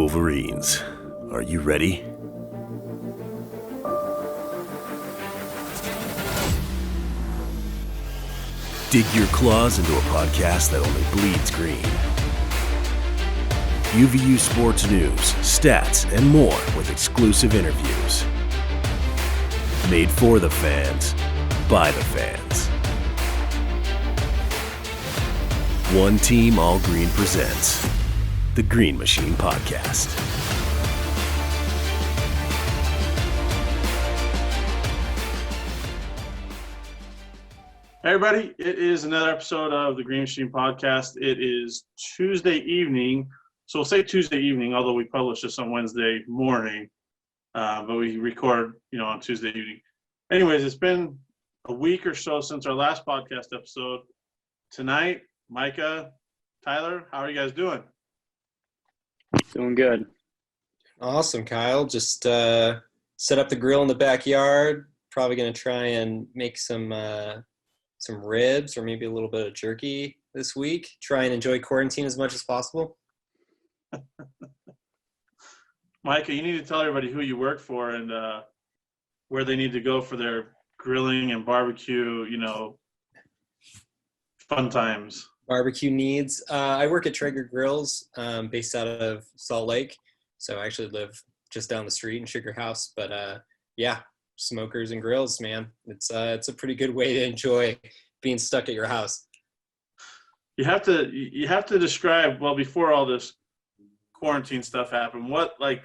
Wolverines, are you ready? Dig your claws into a podcast that only bleeds green. UVU sports news, stats, and more with exclusive interviews. Made for the fans, by the fans. One Team All Green presents the Green Machine Podcast. Hey everybody, it is another episode of the Green Machine Podcast. It is Tuesday evening, so we'll say Tuesday evening, although we publish this on Wednesday morning, but we record, on Tuesday evening. Anyways, it's been a week or so since our last podcast episode. Tonight, Micah, Tyler, how are you guys doing? Doing good. Awesome, Kyle. Just set up the grill in the backyard. Probably going to try and make some ribs or maybe a little bit of jerky this week. Try and enjoy quarantine as much as possible. Micah, you need to tell everybody who you work for and where they need to go for their grilling and barbecue, fun times. Barbecue needs. I work at Traeger Grills, based out of Salt Lake. So I actually live just down the street in Sugar House. But yeah, smokers and grills, man. It's a pretty good way to enjoy being stuck at your house. You have to describe, well, before all this quarantine stuff happened, what like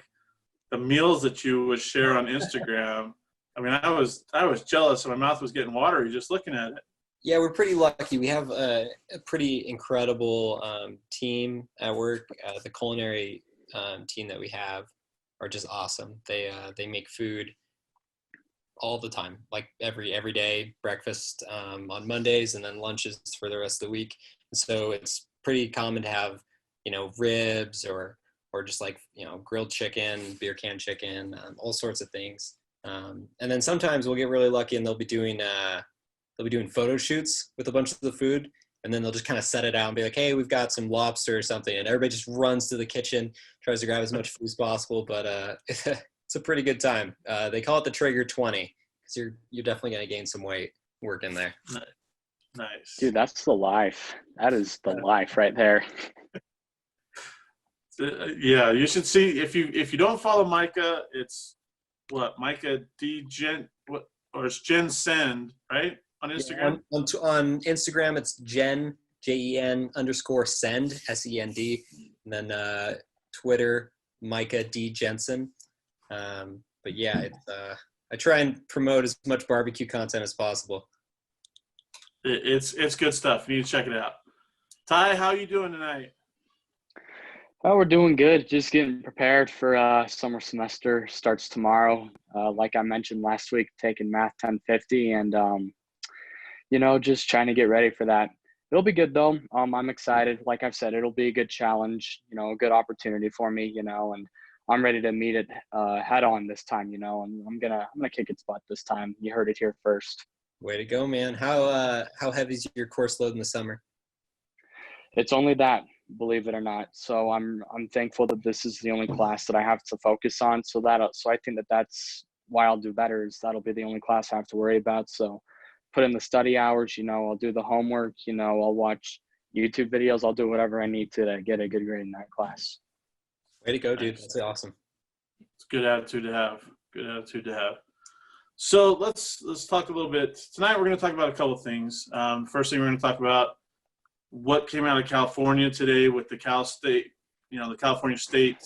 the meals that you would share on Instagram. I mean, I was jealous and my mouth was getting watery just looking at it. Yeah, we're pretty lucky. We have a pretty incredible team at work. The culinary team that we have are just awesome. They make food all the time, like every day, breakfast on Mondays and then lunches for the rest of the week. And so it's pretty common to have, ribs or just like, grilled chicken, beer can chicken, all sorts of things. And then sometimes we'll get really lucky and they'll be doing photo shoots with a bunch of the food. And then they'll just kind of set it out and be like, hey, we've got some lobster or something. And everybody just runs to the kitchen, tries to grab as much food as possible. But it's a pretty good time. They call it the Traeger 20 because you're definitely going to gain some weight working there. Nice. Dude, that's the life. That is the life right there. Yeah, you should see if you don't follow Micah, it's what Micah or it's Jen Send, right? On Instagram? Yeah, on Instagram, it's Jen, JEN_send, SEND. And then Twitter, Micah D. Jensen. But yeah, I try and promote as much barbecue content as possible. It's good stuff. You need to check it out. Ty, how are you doing tonight? Oh, we're doing good. Just getting prepared for summer semester. Starts tomorrow. Like I mentioned last week, taking Math 1050 and just trying to get ready for that. It'll be good though. I'm excited. Like I've said, it'll be a good challenge, a good opportunity for me, and I'm ready to meet it head on this time, and I'm gonna kick its butt this time. You heard it here first. Way to go, man. How heavy is your course load in the summer? It's only that, believe it or not. So I'm thankful that this is the only class that I have to focus on. So I think that's why I'll do better, is that'll be the only class I have to worry about. So put in the study hours, I'll do the homework, I'll watch YouTube videos, I'll do whatever I need to get a good grade in that class. Way to go, dude. That's awesome. It's a good attitude to have. So let's talk a little bit. Tonight we're going to talk about a couple of things. First thing we're going to talk about what came out of California today with the Cal State, the California State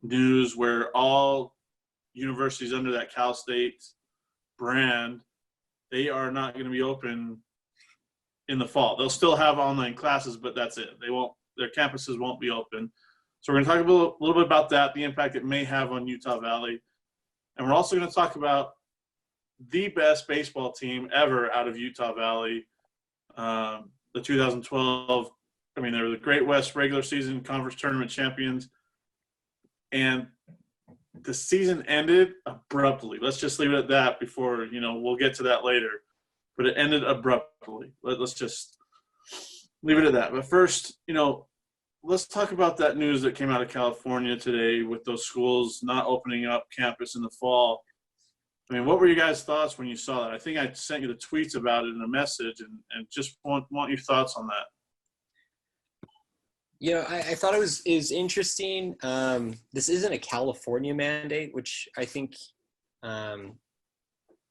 news, where all universities under that Cal State brand, they are not going to be open in the fall. They'll still have online classes, but that's it. Their campuses won't be open. So we're going to talk a little bit about that, the impact it may have on Utah Valley. And we're also going to talk about the best baseball team ever out of Utah Valley, the 2012. They were the Great West regular season conference tournament champions. And the season ended abruptly. Let's just leave it at that before, we'll get to that later. But it ended abruptly. Let's just leave it at that. But first, let's talk about that news that came out of California today with those schools not opening up campus in the fall. I mean, what were your guys' thoughts when you saw that? I think I sent you the tweets about it in a message, and just want your thoughts on that. I thought it was interesting. This isn't a California mandate, which I think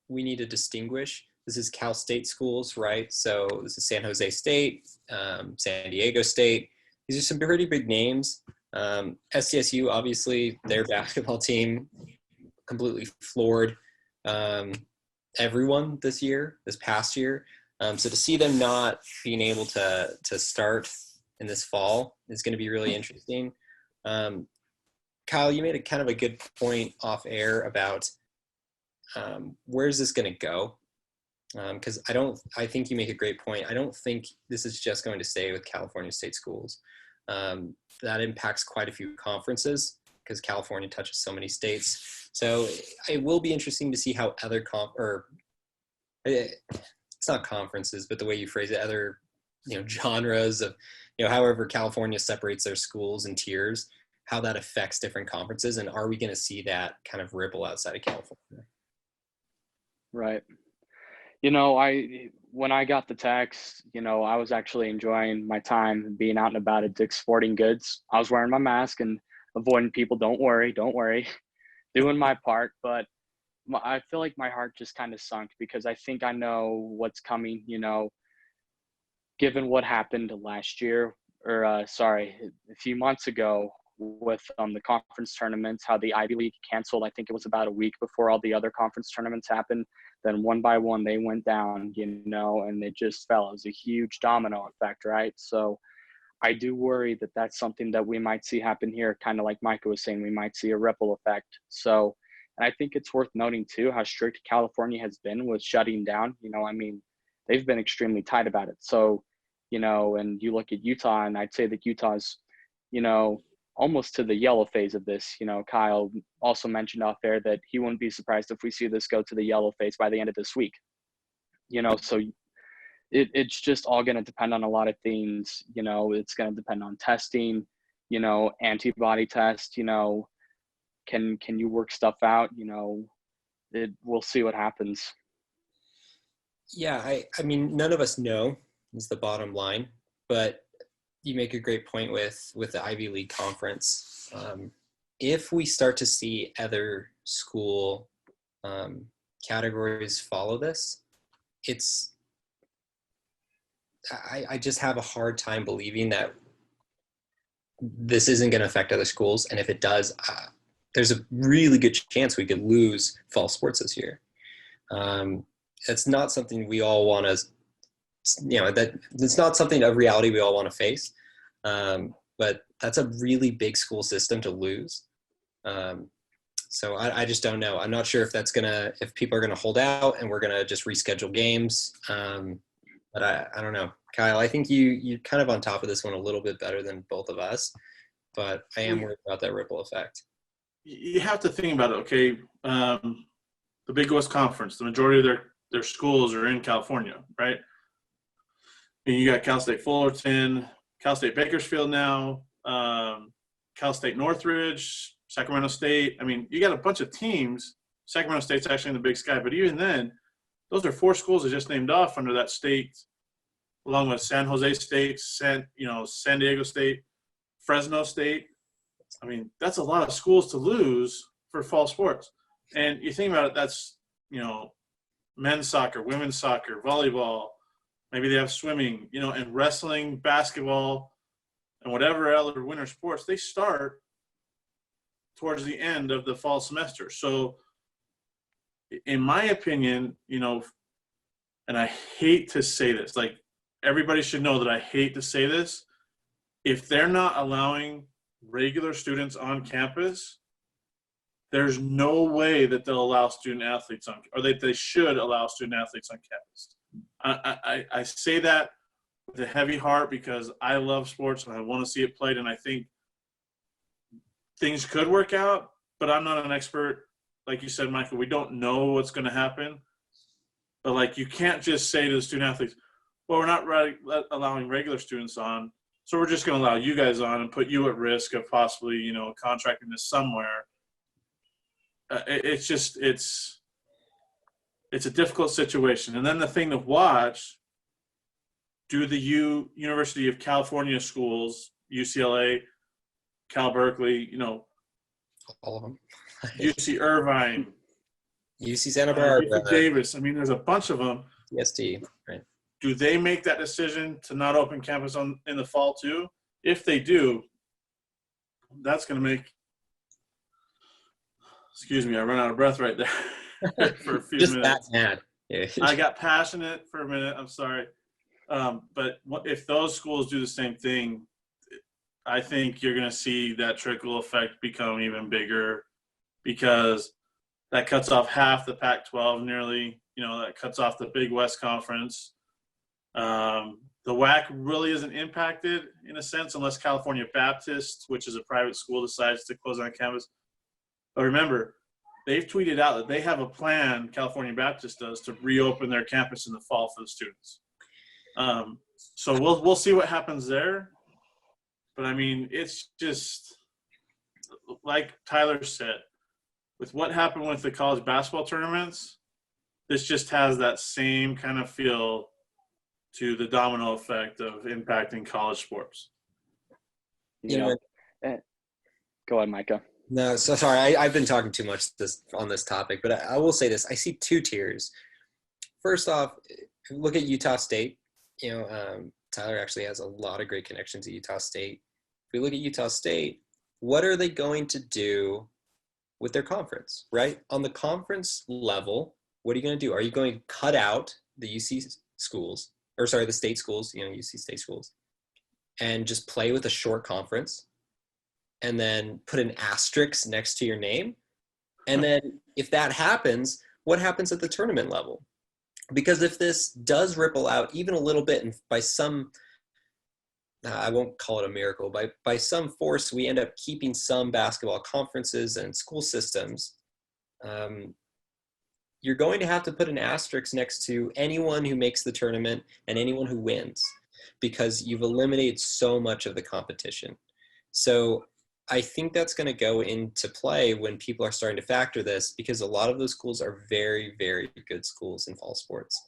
we need to distinguish. This is Cal State schools, right? So this is San Jose State, San Diego State. These are some pretty big names. SDSU, obviously, their basketball team completely floored everyone this past year. So to see them not being able to start in this fall is going to be really interesting. Kyle, you made a kind of a good point off air about where's this going to go? Because I think you make a great point. I don't think this is just going to stay with California state schools. That impacts quite a few conferences because California touches so many states. So it will be interesting to see how other it's not conferences, but the way you phrase it, other genres of however California separates their schools and tiers, how that affects different conferences, and are we going to see that kind of ripple outside of California? Right. When I got the text, I was actually enjoying my time being out and about at Dick's Sporting Goods. I was wearing my mask and avoiding people. Don't worry, doing my part. But I feel like my heart just kind of sunk because I think I know what's coming, given what happened last year, or a few months ago with the conference tournaments, how the Ivy League canceled. I think it was about a week before all the other conference tournaments happened. Then one by one, they went down, and it just fell. It was a huge domino effect, right? So I do worry that that's something that we might see happen here, kind of like Micah was saying, we might see a ripple effect. So, and I think it's worth noting too, how strict California has been with shutting down. They've been extremely tight about it. So, and you look at Utah, and I'd say that Utah's, almost to the yellow phase of this. Kyle also mentioned off there that he wouldn't be surprised if we see this go to the yellow phase by the end of this week. So it's just all going to depend on a lot of things. It's going to depend on testing, antibody test, can you work stuff out? We'll see what happens. Yeah, I mean, none of us know is the bottom line, but you make a great point with the Ivy League conference. If we start to see other school categories follow this, I just have a hard time believing that this isn't going to affect other schools. And if it does, there's a really good chance we could lose fall sports this year. It's not something we all want to, it's not something of reality we all want to face. But that's a really big school system to lose. So I just don't know. I'm not sure if people are going to hold out and we're going to just reschedule games. But I don't know. Kyle, I think you're kind of on top of this one a little bit better than both of us, but I am worried about that ripple effect. You have to think about it, okay? The Big West Conference, the majority of their schools are in California, right? And you got Cal State Fullerton, Cal State Bakersfield now, Cal State Northridge, Sacramento State. I mean, you got a bunch of teams. Sacramento State's actually in the Big Sky, but even then, those are 4 schools that just named off under that state, along with San Jose State, San Diego State, Fresno State. I mean, that's a lot of schools to lose for fall sports. And you think about it, that's, men's soccer, women's soccer, volleyball, maybe they have swimming, and wrestling, basketball, and whatever other winter sports, they start towards the end of the fall semester. So in my opinion, and I hate to say this, like everybody should know that I hate to say this, if they're not allowing regular students on campus, there's no way that they'll allow student athletes on, or that they should allow student athletes on campus. I say that with a heavy heart because I love sports and I want to see it played, and I think things could work out, but I'm not an expert. Like you said, Michael, we don't know what's going to happen. But, you can't just say to the student athletes, well, we're not allowing regular students on. So we're just going to allow you guys on and put you at risk of possibly, you know, contracting this somewhere. It's a difficult situation. And then the thing to watch, do the University of California schools, UCLA, Cal Berkeley, you know, All of them. UC Irvine, UC Santa Barbara, UC Davis. I mean, there's a bunch of them. CST, right? Do they make that decision to not open campus in the fall too? If they do, that's going to make. Excuse me, I run out of breath right there for a few Just minutes. that mad. Yeah. I got passionate for a minute. I'm sorry, but if those schools do the same thing, I think you're going to see that trickle effect become even bigger, because that cuts off half the Pac-12 nearly. You know, that cuts off the Big West Conference. The WAC really isn't impacted in a sense unless California Baptist, which is a private school, decides to close on campus. But remember, they've tweeted out that they have a plan, California Baptist does, to reopen their campus in the fall for the students. So we'll see what happens there. But, I mean, it's just like Tyler said, with what happened with the college basketball tournaments, this just has that same kind of feel to the domino effect of impacting college sports. Go ahead, Micah. No, so sorry. I've been talking too much on this topic, but I will say this. I see two tiers. First off, look at Utah State. You know, Tyler actually has a lot of great connections at Utah State. If we look at Utah State, what are they going to do with their conference, right? On the conference level, what are you going to do? Are you going to cut out the UC schools, or sorry, the state schools, you know, UC state schools, and just play with a short conference, and then put an asterisk next to your name? And then if that happens, what happens at the tournament level? Because if this does ripple out even a little bit, and by some, I won't call it a miracle, by some force, we end up keeping some basketball conferences and school systems, you're going to have to put an asterisk next to anyone who makes the tournament and anyone who wins, because you've eliminated so much of the competition. So I think that's going to go into play when people are starting to factor this, because a lot of those schools are very, very good schools in fall sports.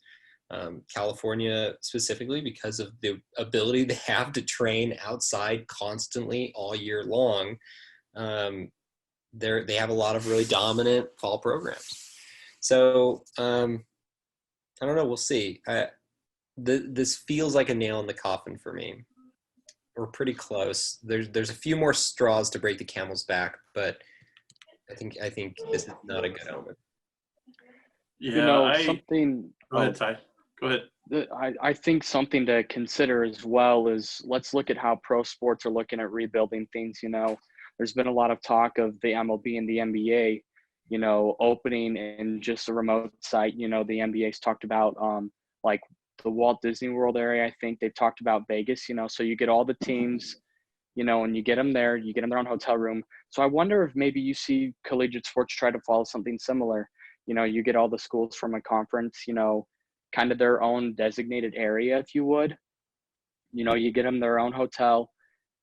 California specifically, because of the ability they have to train outside constantly all year long, they have a lot of really dominant fall programs. So I don't know. We'll see. This feels like a nail in the coffin for me. We're pretty close. There's a few more straws to break the camel's back, but I think this is not a good omen. Yeah, something. Go ahead, Ty. Go ahead. I think something to consider as well is, let's look at how pro sports are looking at rebuilding things. You know, there's been a lot of talk of the MLB and the NBA, you know, opening in just a remote site. You know, the NBA's talked about like the Walt Disney World area. I think they've talked about Vegas, you know, so you get all the teams, you know, and you get them there, you get them their own hotel room. So I wonder if maybe you see collegiate sports try to follow something similar. You know, you get all the schools from a conference, you know, kind of their own designated area, if you would. You know, you get them their own hotel,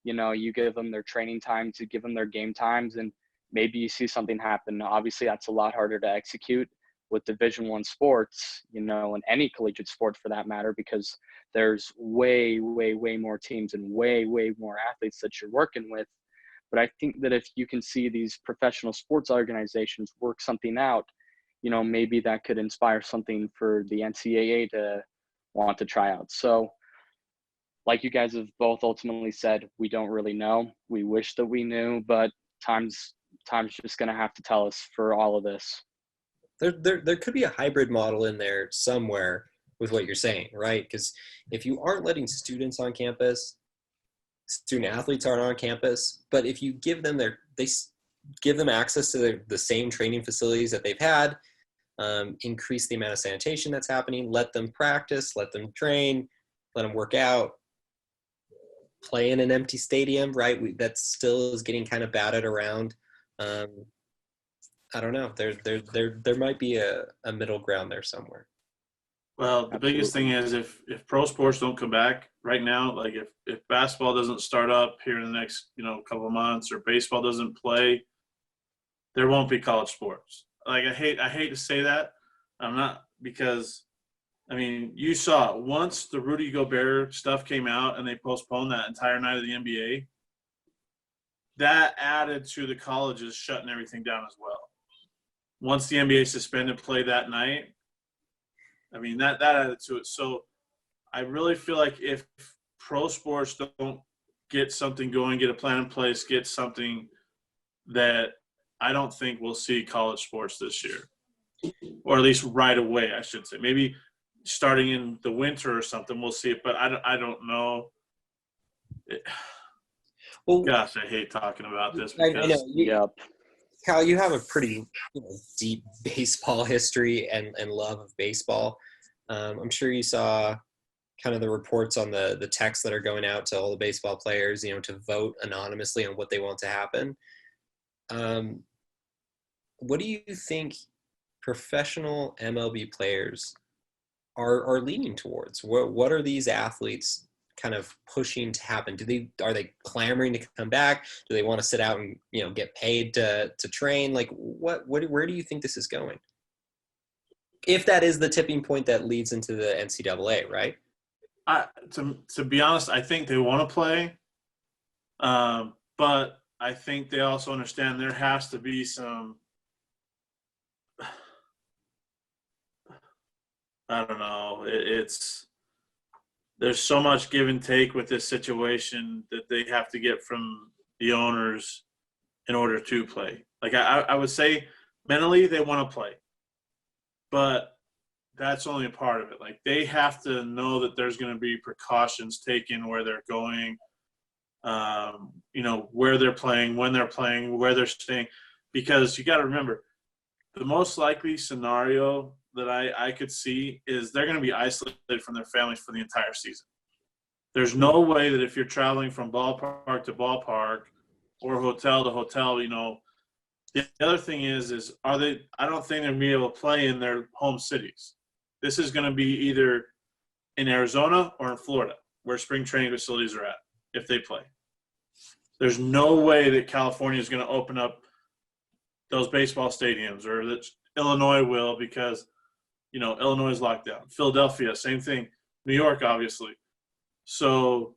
you know, you give them their training times, you give them their game times, and maybe you see something happen. Obviously, that's a lot harder to execute with Division I sports, you know, and any collegiate sport for that matter, because there's way, way, way more teams and way, way more athletes that you're working with. But I think that if you can see these professional sports organizations work something out, you know, maybe that could inspire something for the NCAA to want to try out. So like you guys have both ultimately said, we don't really know. We wish that we knew, but time's just going to have to tell us for all of this. There could be a hybrid model in there somewhere with what you're saying, right? Because if you aren't letting students on campus, student athletes aren't on campus, but if you give them give them access to the same training facilities that they've had, increase the amount of sanitation that's happening, let them practice, let them train, let them work out, play in an empty stadium, right? That still is getting kind of batted around. I don't know. There might be a middle ground there somewhere. Well, the biggest thing is if pro sports don't come back right now, like if basketball doesn't start up here in the next, couple of months, or baseball doesn't play, there won't be college sports. Like I hate to say that. I'm not, because I mean, you saw once the Rudy Gobert stuff came out and they postponed that entire night of the NBA, that added to the colleges shutting everything down as well. Once the NBA suspended play that night, I mean, that added to it. So I really feel like if pro sports don't get something going, get a plan in place, get something, that I don't think we'll see college sports this year, or at least right away, I should say. Maybe starting in the winter or something, we'll see it, but I don't know. Well, gosh, I hate talking about this I because know. Yep. Kyle, you have a pretty deep baseball history and love of baseball. I'm sure you saw kind of the reports on the texts that are going out to all the baseball players, to vote anonymously on what they want to happen. What do you think professional MLB players are leaning towards? What are these athletes kind of pushing to happen? Are they clamoring to come back? Do they want to sit out and get paid to train? Like where do you think this is going? If that is the tipping point that leads into the NCAA, right? To be honest, I think they want to play, but I think they also understand there has to be some. I don't know. There's so much give and take with this situation that they have to get from the owners in order to play. Like I would say mentally they want to play, but that's only a part of it. Like they have to know that there's going to be precautions taken where they're going, where they're playing, when they're playing, where they're staying, because you got to remember the most likely scenario that I could see is they're going to be isolated from their families for the entire season. There's no way that if you're traveling from ballpark to ballpark or hotel to hotel, the other thing is I don't think they're going to be able to play in their home cities. This is going to be either in Arizona or in Florida, where spring training facilities are at, if they play. There's no way that California is going to open up those baseball stadiums, or that Illinois will, because Illinois is locked down. Philadelphia, same thing. New York, obviously. So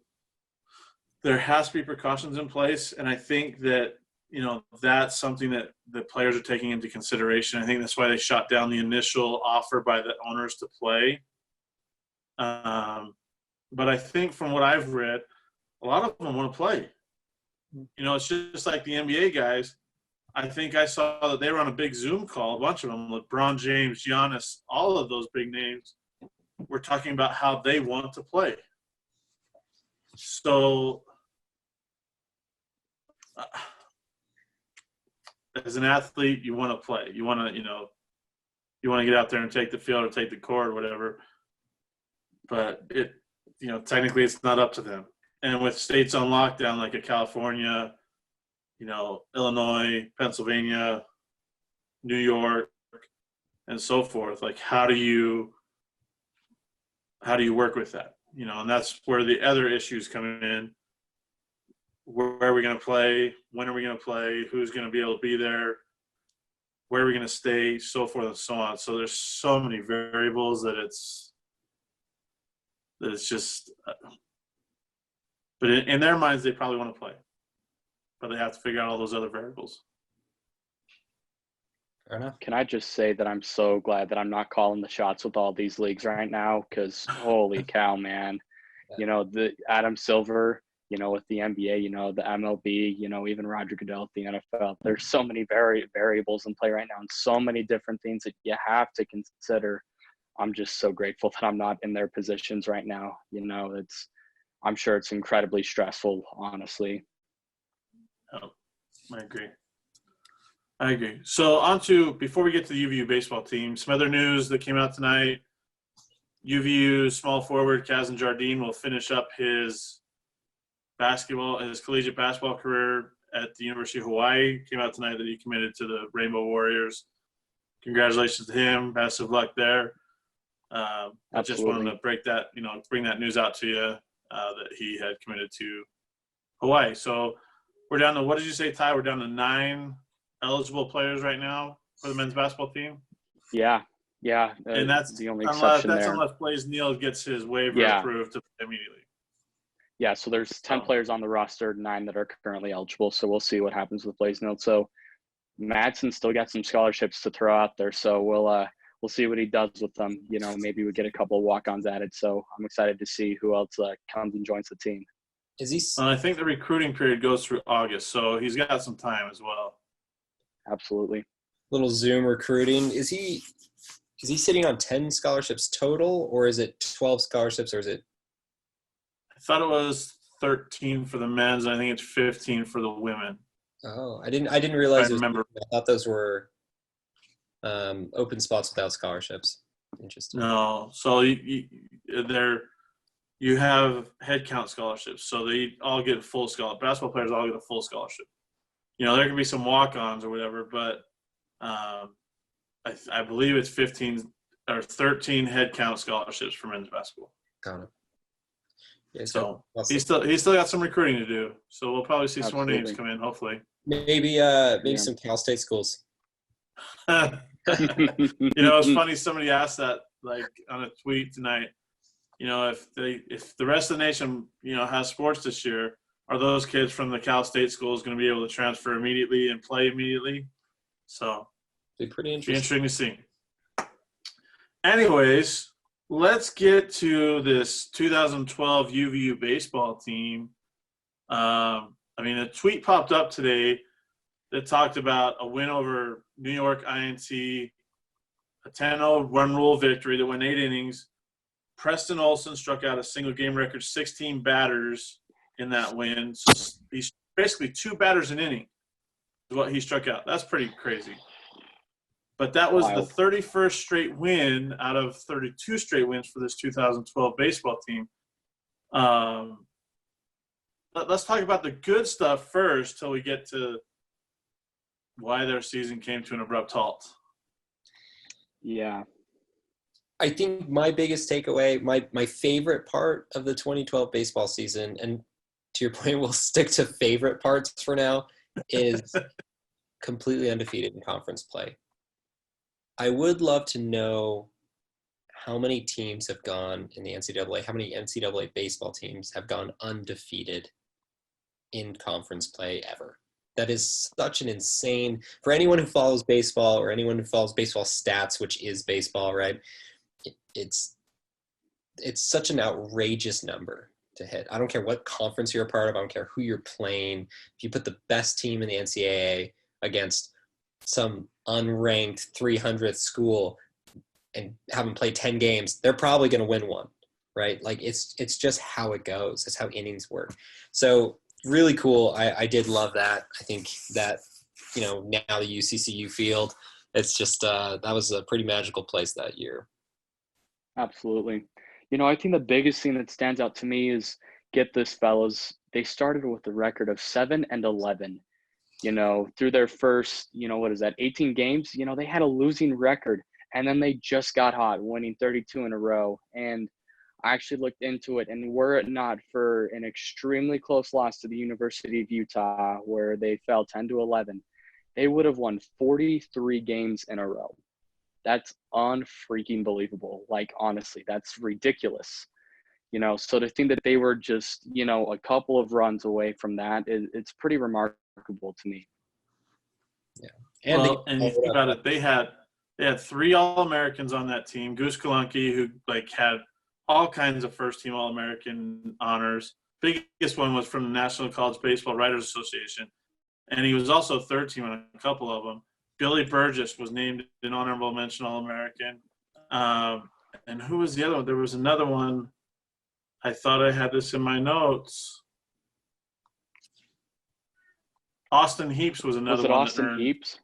there has to be precautions in place, and I think that that's something that the players are taking into consideration. I think that's why they shot down the initial offer by the owners to play. But I think from what I've read, a lot of them want to play. It's just like the NBA guys. I think I saw that they were on a big Zoom call, a bunch of them, LeBron James, Giannis, all of those big names were talking about how they want to play. So as an athlete, you want to play. You want to get out there and take the field or take the court or whatever. But technically it's not up to them. And with states on lockdown like a California, Illinois, Pennsylvania, New York, and so forth, like how do you work with that? And that's where the other issues come in. Where are we going to play? When are we going to play? Who's going to be able to be there? Where are we going to stay? So forth and so on. So there's so many variables that it's just but in their minds, they probably want to play. But they have to figure out all those other variables. Fair enough. Can I just say that I'm so glad that I'm not calling the shots with all these leagues right now, because holy cow, man. The Adam Silver, with the NBA, the MLB, even Roger Goodell at the NFL. There's so many variables in play right now, and so many different things that you have to consider. I'm just so grateful that I'm not in their positions right now. I'm sure it's incredibly stressful, honestly. Oh, I agree. So before we get to the UVU baseball team, some other news that came out tonight. UVU small forward Kazan Jardine will finish up his collegiate basketball career at the University of Hawaii. Came out tonight that he committed to the Rainbow Warriors. Congratulations to him. Best of luck there. I just wanted to bring that news out to you that he had committed to Hawaii. So we're down to, what did you say, Ty? We're down to 9 eligible players right now for the men's basketball team. Yeah. And that's the only exception there. Unless Blaze Neal gets his waiver approved immediately. Yeah, so there's 10 players on the roster, 9 that are currently eligible. So we'll see what happens with Blaze Neal. So Madsen still got some scholarships to throw out there. So we'll see what he does with them. Maybe we get a couple of walk-ons added. So I'm excited to see who else comes and joins the team. Is he? I think the recruiting period goes through August, so he's got some time as well. Absolutely. Little Zoom recruiting. Is he sitting on 10 scholarships total, or is it 12 scholarships, or is it? I thought it was 13 for the men's. And I think it's 15 for the women. Oh, I didn't realize. I remember. I thought those were open spots without scholarships. Interesting. No, so you have head count scholarships, so they all get full scholarship. Basketball players all get a full scholarship. There can be some walk-ons or whatever, but I believe it's 15 or 13 head count scholarships for men's basketball. Got it. Yeah, so he's still got some recruiting to do. So we'll probably see some more names come in, hopefully. Maybe some Cal State schools. It's funny. Somebody asked that on a tweet tonight. If the rest of the nation, has sports this year, are those kids from the Cal State schools going to be able to transfer immediately and play immediately? So be pretty interesting. Be interesting to see. Anyways, let's get to this 2012 UVU baseball team. A tweet popped up today that talked about a win over New York INT, a 10-0 run rule victory that went 8 innings. Preston Olson struck out a single game record 16 batters in that win. So he's basically 2 batters an inning is what he struck out. That's pretty crazy. But that was the 31st straight win out of 32 straight wins for this 2012 baseball team. Let's talk about the good stuff first till we get to why their season came to an abrupt halt. Yeah. I think my biggest takeaway, my favorite part of the 2012 baseball season, and to your point, we'll stick to favorite parts for now, is completely undefeated in conference play. I would love to know how many teams have gone in the NCAA, how many NCAA baseball teams have gone undefeated in conference play ever. That is such an insane, for anyone who follows baseball or anyone who follows baseball stats, which is baseball, right? It's such an outrageous number to hit. I don't care what conference you're a part of. I don't care who you're playing. If you put the best team in the NCAA against some unranked 300th school and have them play 10 games, they're probably going to win one, right? It's just how it goes. It's how innings work. So really cool. I did love that. I think that, now the UCCU field, it's just that was a pretty magical place that year. Absolutely. I think the biggest thing that stands out to me is, get this, fellas, they started with a record of 7-11. Through their first, 18 games, they had a losing record, and then they just got hot, winning 32 in a row. And I actually looked into it, and were it not for an extremely close loss to the University of Utah, where they fell 10-11, they would have won 43 games in a row. That's unfreaking believable. Honestly, that's ridiculous. So to think that they were just, a couple of runs away from that, it's pretty remarkable to me. Yeah. And you think about it, they had 3 All-Americans on that team. Goose Kalunki, who had all kinds of first-team All-American honors. Biggest one was from the National College Baseball Writers Association, and he was also third team on a couple of them. Billy Burgess was named an honorable mention All-American. And who was the other one? There was another one. I thought I had this in my notes. Austin Heaps was another one. Was it Austin Heaps?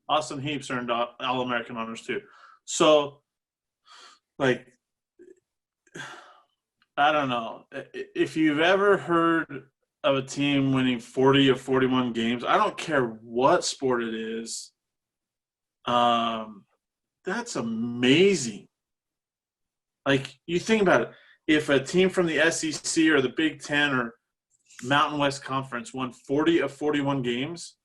Austin Heaps earned All-American honors too. So, I don't know. If you've ever heard of a team winning 40 or 41 games, I don't care what sport it is, that's amazing. Like, you think about it. If a team from the SEC or the Big Ten or Mountain West Conference won 40 of 41 games,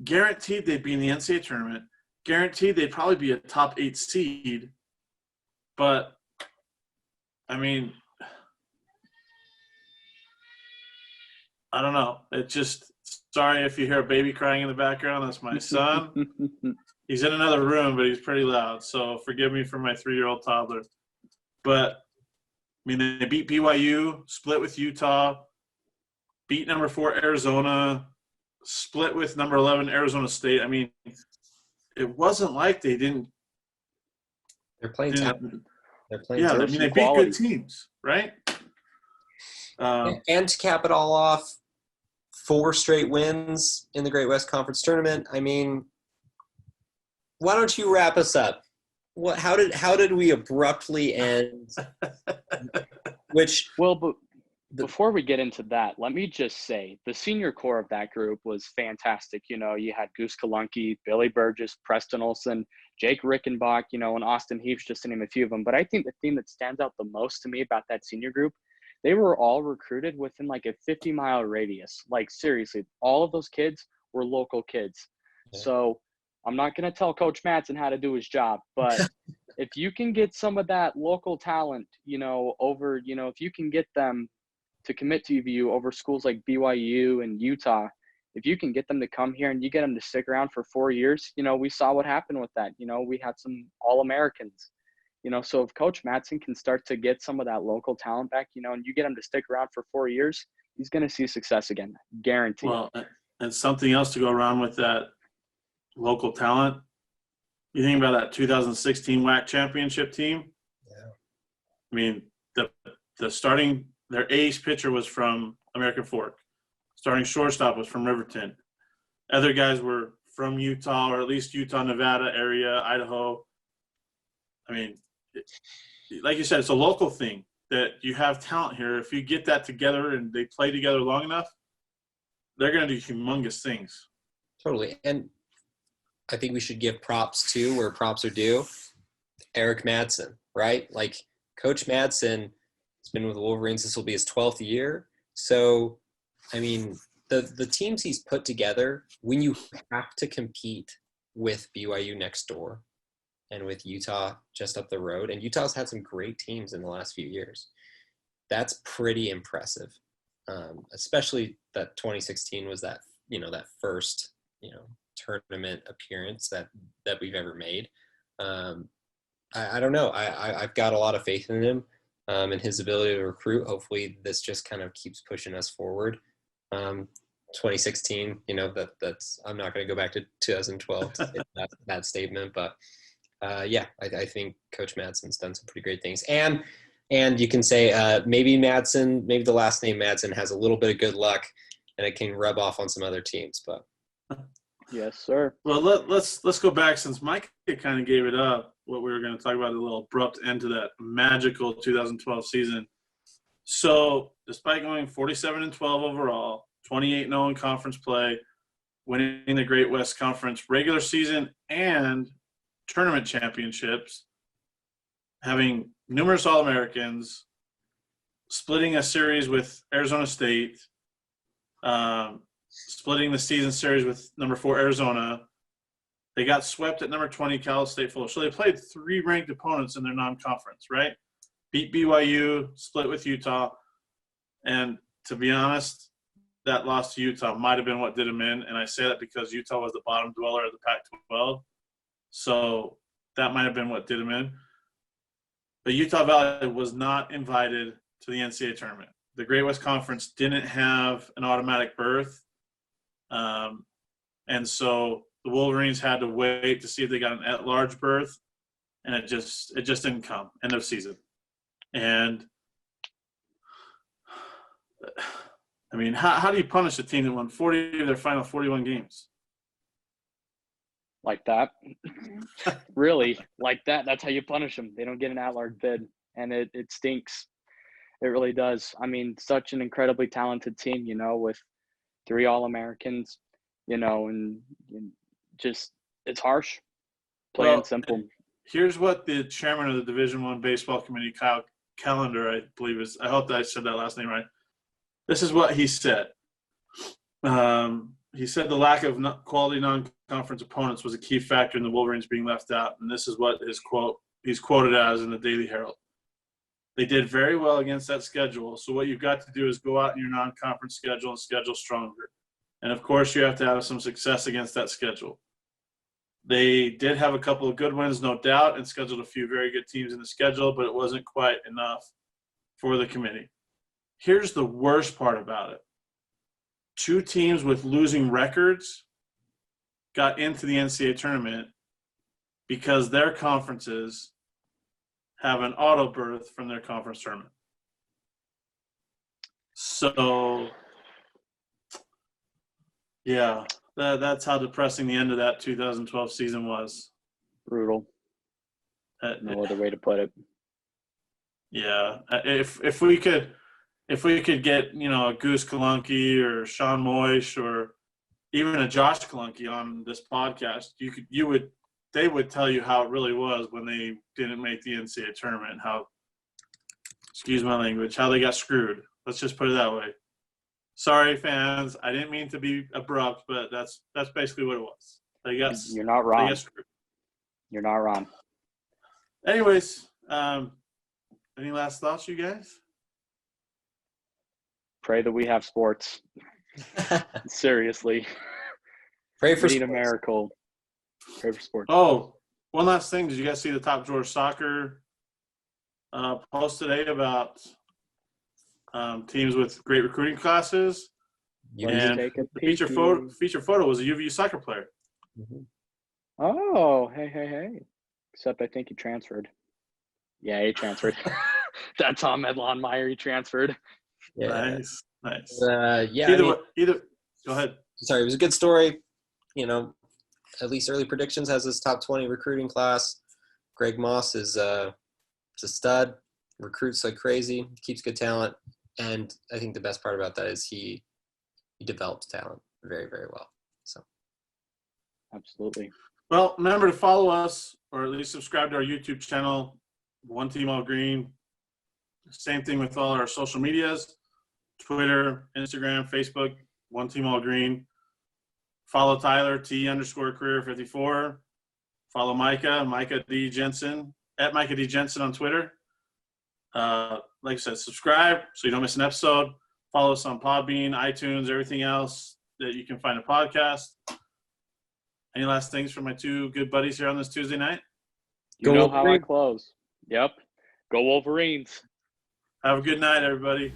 guaranteed they'd be in the NCAA tournament. Guaranteed they'd probably be a top 8 seed. But, I mean, I don't know. It just – sorry if you hear a baby crying in the background. That's my son. He's in another room, but he's pretty loud. So forgive me for my 3-year-old toddler. But, I mean, they beat BYU, split with Utah, beat number 4 Arizona, split with number 11 Arizona State. I mean, it wasn't like they didn't. They're playing didn't, They're playing. Yeah, I mean, they beat good teams, right? And to cap it all off, 4 straight wins in the Great West Conference Tournament. I mean, why don't you wrap us up? How did we abruptly end? But before we get into that, let me just say the senior core of that group was fantastic. You know, you had Goose Kalunky, Billy Burgess, Preston Olson, Jake Rickenbach, and Austin Heaps, just to name a few of them. But I think the thing that stands out the most to me about that senior group, they were all recruited within like a 50-mile radius. Like, seriously, all of those kids were local kids. Yeah. So I'm not going to tell Coach Madsen how to do his job, but if you can get some of that local talent, over, if you can get them to commit to UVU over schools like BYU and Utah, if you can get them to come here and you get them to stick around for 4 years, we saw what happened with that. We had some AllAmericans. So if Coach Madsen can start to get some of that local talent back, and you get him to stick around for 4 years, he's going to see success again, guaranteed. Well, and something else to go around with that local talent. You think about that 2016 WAC championship team. Yeah. I mean, the starting their ace pitcher was from American Fork. Starting shortstop was from Riverton. Other guys were from Utah, or at least Utah, Nevada area, Idaho. I mean, like you said, it's a local thing that you have talent here. If you get that together and they play together long enough, they're going to do humongous things. Totally. And I think we should give props to where props are due. Eric Madsen, right? Like, Coach Madsen has been with the Wolverines. This will be his 12th year. So, I mean, the teams he's put together, when you have to compete with BYU next door and with Utah just up the road, and Utah's had some great teams in the last few years, that's pretty impressive. Especially that 2016 was that, that first, tournament appearance that we've ever made. I don't know. I've got a lot of faith in him and his ability to recruit. Hopefully this just kind of keeps pushing us forward. 2016, that's I'm not going to go back to 2012 to say that statement, but I think Coach Madsen's done some pretty great things. And you can say maybe the last name Madsen has a little bit of good luck and it can rub off on some other teams, but. Yes, sir. Well, let's go back, since Mike kind of gave it up, what we were going to talk about, a little abrupt end to that magical 2012 season. So despite going 47-12 overall, 28-0 in conference play, winning the Great West Conference regular season and tournament championships, having numerous All-Americans, splitting a series with Arizona State, splitting the season series with number 4 Arizona. They got swept at number 20 Cal State Fuller. So they played 3 ranked opponents in their non-conference, right? Beat BYU, split with Utah. And to be honest, that loss to Utah might have been what did them in. And I say that because Utah was the bottom dweller of the Pac-12. So that might have been what did them in. But Utah Valley was not invited to the NCAA tournament. The Great West Conference didn't have an automatic berth. And so the Wolverines had to wait to see if they got an at-large berth, and it just didn't come. End of season. And I mean, how do you punish a team that won 40 of their final 41 games? Like that? Really, like that? That's how you punish them. They don't get an at-large bid, and it stinks. It really does. I mean, such an incredibly talented team, with 3 All-Americans, and just it's harsh, plain and simple. Here's what the chairman of the Division I Baseball Committee, Kyle Callender, I believe is. I hope that I said that last name right. This is what he said. He said the lack of quality non-conference opponents was a key factor in the Wolverines being left out, and this is what he's quoted as in the Daily Herald. They did very well against that schedule, so what you've got to do is go out in your non-conference schedule and schedule stronger. And, of course, you have to have some success against that schedule. They did have a couple of good wins, no doubt, and scheduled a few very good teams in the schedule, but it wasn't quite enough for the committee. Here's the worst part about it. 2 teams with losing records got into the NCAA tournament because their conferences have an auto berth from their conference tournament. So, yeah, that's how depressing the end of that 2012 season was. Brutal. No other way to put it. Yeah, if we could get, you know, a Goose Kalunky or Sean Moish or even a Josh Kalunky on this podcast, they would tell you how it really was when they didn't make the NCAA tournament, how, excuse my language, how they got screwed. Let's just put it that way. Sorry, fans. I didn't mean to be abrupt, but that's basically what it was. You're not wrong. They got screwed. You're not wrong. Anyways, any last thoughts, you guys? Pray that we have sports. Seriously. Pray for We need a sports. miracle. Pray for sports. Oh, one last thing. Did you guys see the Top Drawer Soccer post today about teams with great recruiting classes? You Let's and take a the feature photo was a UVU soccer player. Mhm. Oh, hey. Except I think he transferred. Yeah, he transferred. That's Tom Medlon-Meyer. He transferred. Yeah. Nice. Yeah. Either. Go ahead. Sorry, it was a good story. You know, at least early predictions has his top 20 recruiting class. Greg Moss is a stud, recruits like crazy, keeps good talent, and I think the best part about that is he develops talent very, very well. So Absolutely. Well, remember to follow us or at least subscribe to our YouTube channel, One Team All Green. Same thing with all our social medias, Twitter, Instagram, Facebook, One Team All Green. Follow Tyler, T_career54. Follow Micah D. Jensen, at Micah D. Jensen on Twitter. Like I said, subscribe so you don't miss an episode. Follow us on Podbean, iTunes, everything else that you can find a podcast. Any last things from my 2 good buddies here on this Tuesday night? You know how I close. Yep. Go Wolverines. Have a good night, everybody.